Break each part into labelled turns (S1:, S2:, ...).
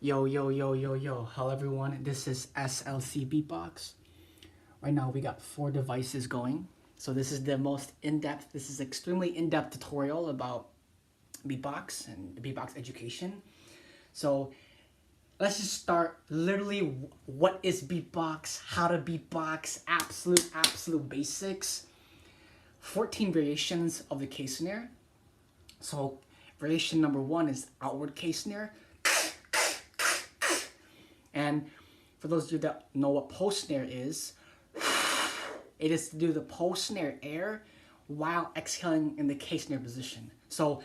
S1: Yo, yo, yo, yo, yo. Hello, everyone. This is SLC Beatbox. Right now, we got 4 devices going. So this is the most in-depth, this is extremely in-depth tutorial about beatbox and beatbox education. So let's just start literally what is beatbox, how to beatbox, absolute basics. 14 variations of the case snare. So variation number 1 is outward case snare. And for those of you that know what post snare is, it is to do the post snare air while exhaling in the case snare position. So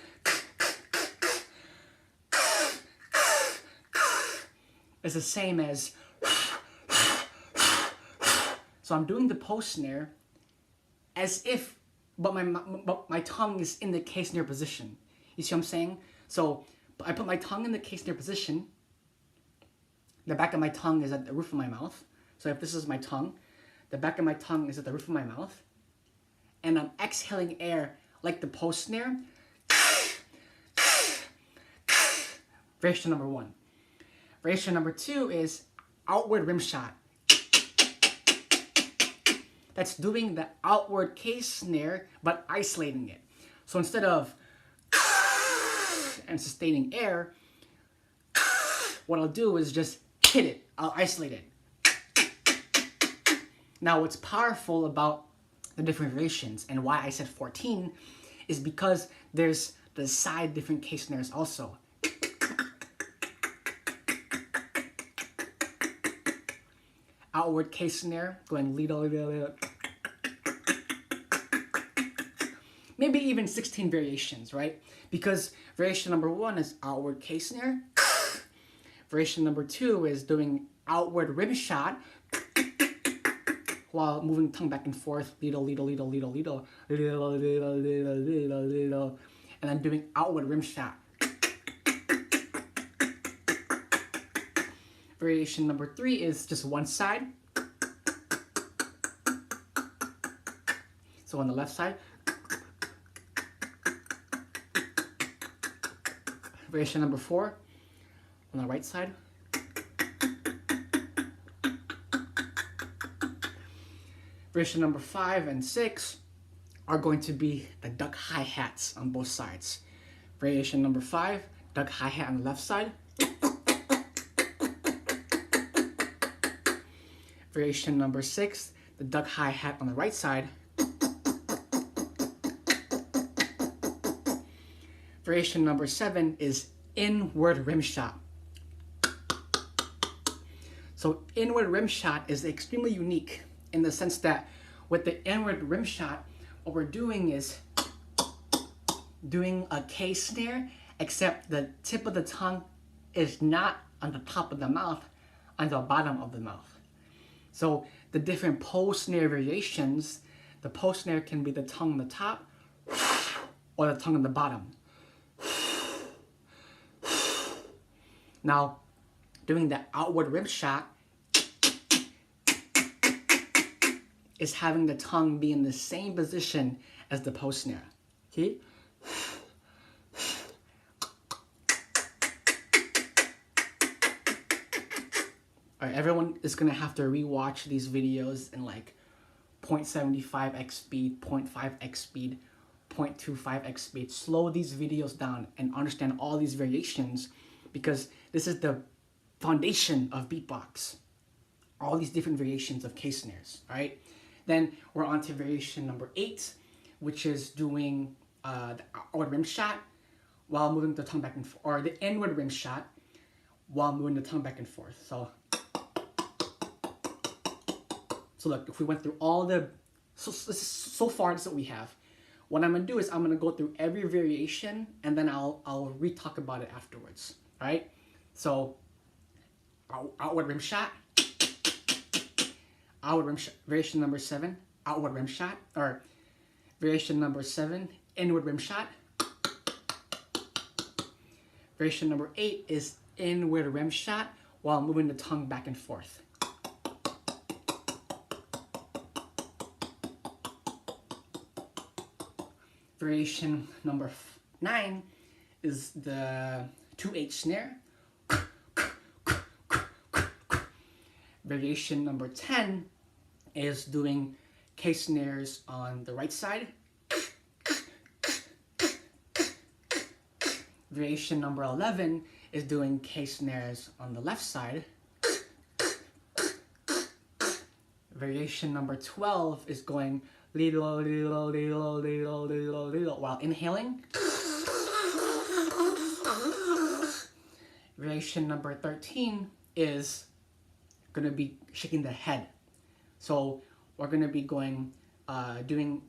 S1: it's the same as, so I'm doing the post snare as if, but my tongue is in the case snare position. You see what I'm saying? So I put my tongue in the case snare position. The back of my tongue is at the roof of my mouth. So if this is my tongue, the back of my tongue is at the roof of my mouth. And I'm exhaling air like the post snare. Variation number 1. Variation number 2 is outward rim shot. That's doing the outward case snare, but isolating it. So instead of and sustaining air, what I'll do is just hit it. I'll isolate it. Now, what's powerful about the different variations and why I said 14 is because there's the side different case snares also. Outward case snare, going lead, maybe even 16 variations, right? Because variation number 1 is outward case snare. Variation number 2 is doing outward rim shot while moving the tongue back and forth, and then doing outward rim shot. Variation number 3 is just one side. So on the left side. Variation number 4 on the right side. Variation number 5 and 6 are going to be the duck hi-hats on both sides. Variation number 5, duck hi-hat on the left side. Variation number 6, the duck hi-hat on the right side. Variation number 7 is inward rim shot. So inward rim shot is extremely unique in the sense that with the inward rim shot, what we're doing is doing a case snare, except the tip of the tongue is not on the top of the mouth, on the bottom of the mouth. So the different post snare variations, the post snare can be the tongue on the top or the tongue on the bottom. Now, doing the outward rim shot is having the tongue be in the same position as the post snare. Okay? Alright, everyone is gonna have to rewatch these videos in like 0.75x speed, 0.5x speed, 0.25x speed. Slow these videos down and understand all these variations, because this is the foundation of beatbox. All these different variations of case snares, right? Then we're on to variation number 8, which is doing the outward rim shot while moving the tongue back and forth, or the inward rim shot while moving the tongue back and forth. So look, if we went through all the, so far this is what we have. What I'm gonna do is I'm gonna go through every variation and then I'll re-talk about it afterwards, all right? So outward rim shot, outward rim shot, variation number 7, outward rim shot, or variation number 7, inward rim shot. Variation number 8 is inward rim shot while moving the tongue back and forth. Variation number 9 is the 2/8 snare Variation number 10 is doing K snares on the right side. Variation number 11 is doing K snares on the left side. Variation number 12 is going little, little, little, little, little, little while inhaling. Variation number 13 is going to be shaking the head. So we're going to be going, doing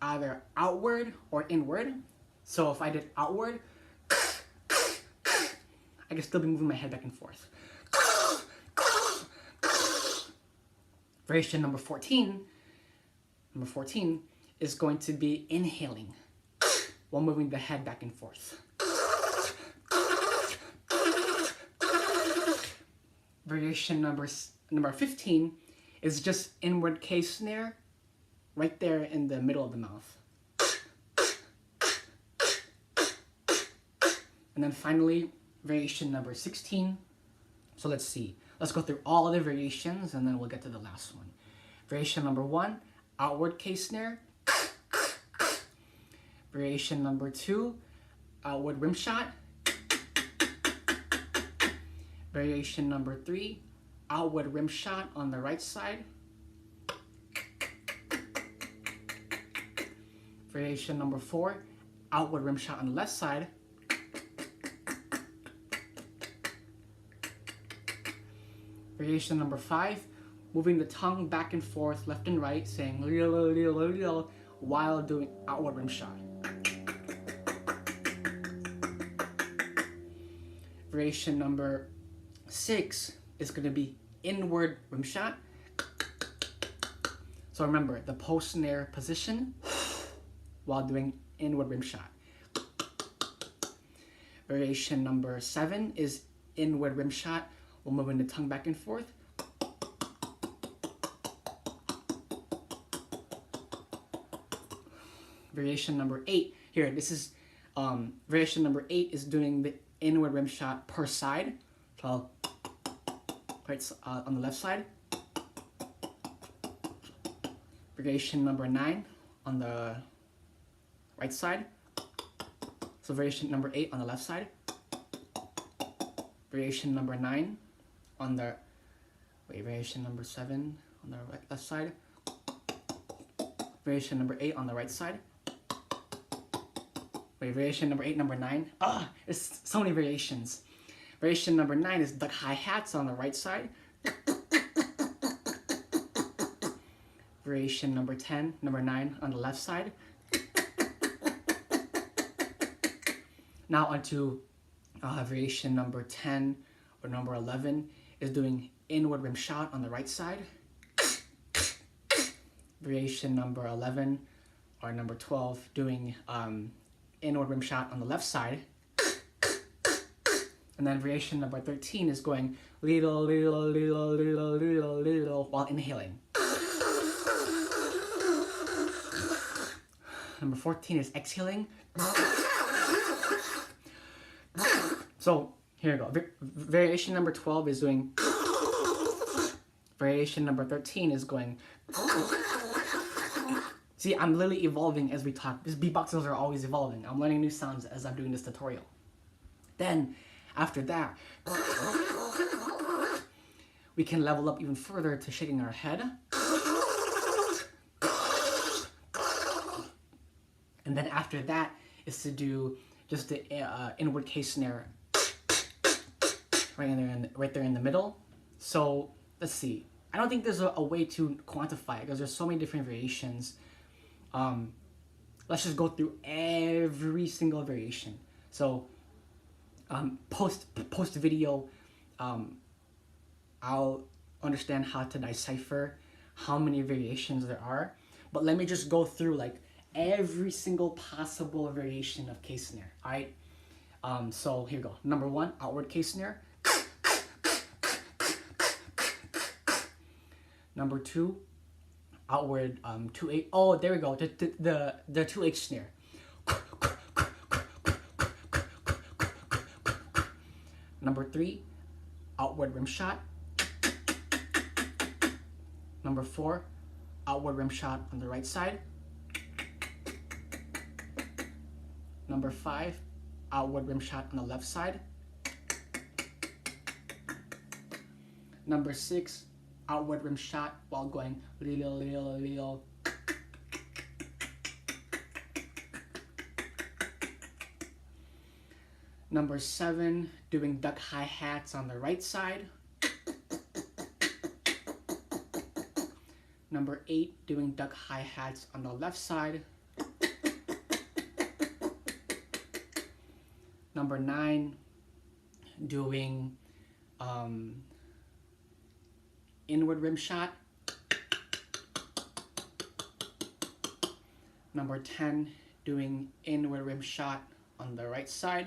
S1: either outward or inward. So if I did outward, I can still be moving my head back and forth. Variation number 14 is going to be inhaling while moving the head back and forth. Variation number 15 is just inward K snare right there in the middle of the mouth. And then finally, variation number 16. So let's see. Let's go through all of the variations and then we'll get to the last one. Variation number 1, outward K snare. Variation number 2, outward rim shot. Variation number 3, outward rim shot on the right side. Variation number 4, outward rim shot on the left side. Variation number 5, moving the tongue back and forth, left and right, saying while doing outward rim shot. Variation number 6 is going to be inward rim shot. So remember, the post-snare position while doing inward rim shot. Variation number 7 is inward rim shot while moving the tongue back and forth. Variation number 8, here, this is, variation number 8 is doing the inward rim shot per side. So, right on the left side. Variation number 9 on the right side. So variation number 8 on the left side. Variation number 9 on the, variation number 7 on the left side. Variation number 8 on the right side. Variation number 8, number 9. There's so many variations. Variation number 9 is duck hi-hats on the right side. Variation number 10, number 9 on the left side. Now onto variation number 10 or number 11 is doing inward rim shot on the right side. Variation number 11 or number 12 doing inward rim shot on the left side. And then variation number 13 is going little, little, little, little, little, little while inhaling. Number 14 is exhaling. So here we go. Variation number 12 is doing. Variation number 13 is going. See, I'm literally evolving as we talk. These beatboxers are always evolving. I'm learning new sounds as I'm doing this tutorial. Then, after that, we can level up even further to shaking our head. And then after that is to do just the inward K snare right there in the middle. So let's see. I don't think there's a way to quantify it because there's so many different variations. Let's just go through every single variation. So post video, I'll understand how to decipher how many variations there are. But let me just go through like every single possible variation of K snare. All right. So here we go. Number 1, outward K snare. Number 2, outward 2/8. Oh, there we go. The 2/8 snare. Number 3, outward rim shot. Number 4, outward rim shot on the right side. Number 5, outward rim shot on the left side. Number 6, outward rim shot while going little. Number 7, doing duck hi-hats on the right side. Number 8, doing duck hi-hats on the left side. Number 9, doing inward rim shot. Number 10, doing inward rim shot on the right side.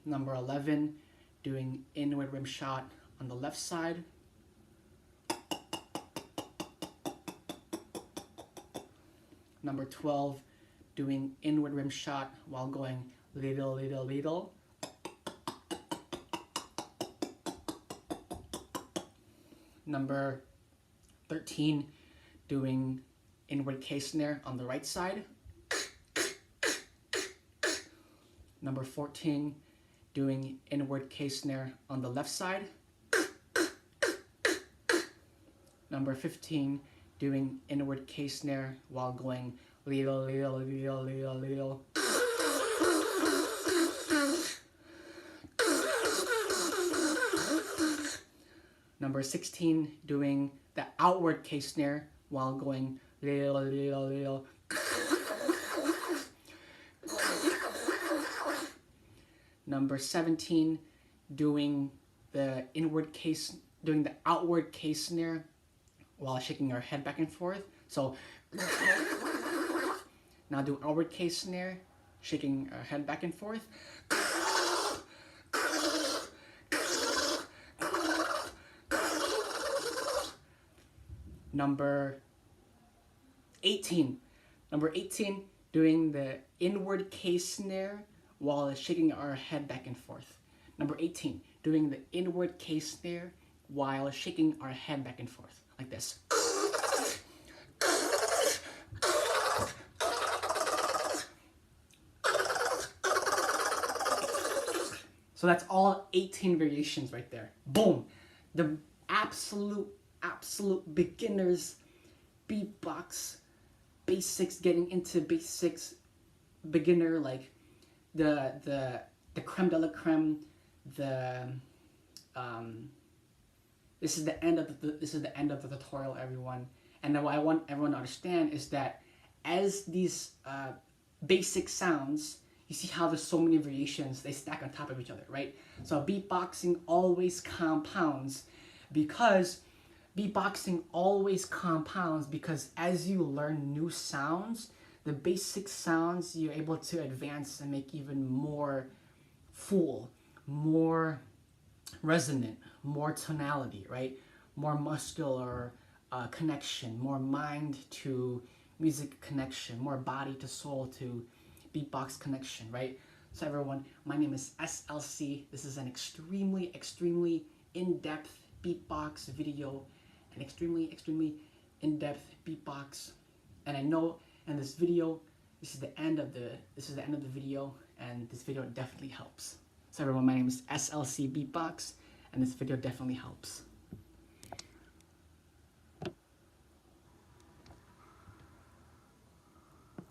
S1: Number 11, doing inward rim shot on the left side. Number 12, doing inward rim shot while going little. Number 13, doing inward K-snare on the right side. Number 14, doing inward K-snare on the left side. Number 15, doing inward K-snare while going little. Number 16, doing the outward K-snare while going little. Number 17, doing the outward K-snare while shaking our head back and forth. So now do outward K-snare, shaking our head back and forth. Number 18, doing the inward K-snare while shaking our head back and forth. Number 18, doing the inward K-snare while shaking our head back and forth, like this. So that's all 18 variations right there. Boom! The absolute beginners beatbox basics, getting into basics, beginner, like the creme de la creme. This is the end of the tutorial, everyone. And what I want everyone to understand is that as these basic sounds, you see how there's so many variations, they stack on top of each other, right? So beatboxing always compounds because as you learn new sounds, the basic sounds you're able to advance and make even more full, more resonant, more tonality, right? More muscular connection, more mind to music connection, more body to soul to beatbox connection, right? So everyone, my name is SLC. This is an extremely in-depth beatbox video, an extremely in-depth beatbox. And I know in this video, this is the end of the video, and this video definitely helps. So everyone, my name is SLC Beatbox, and this video definitely helps.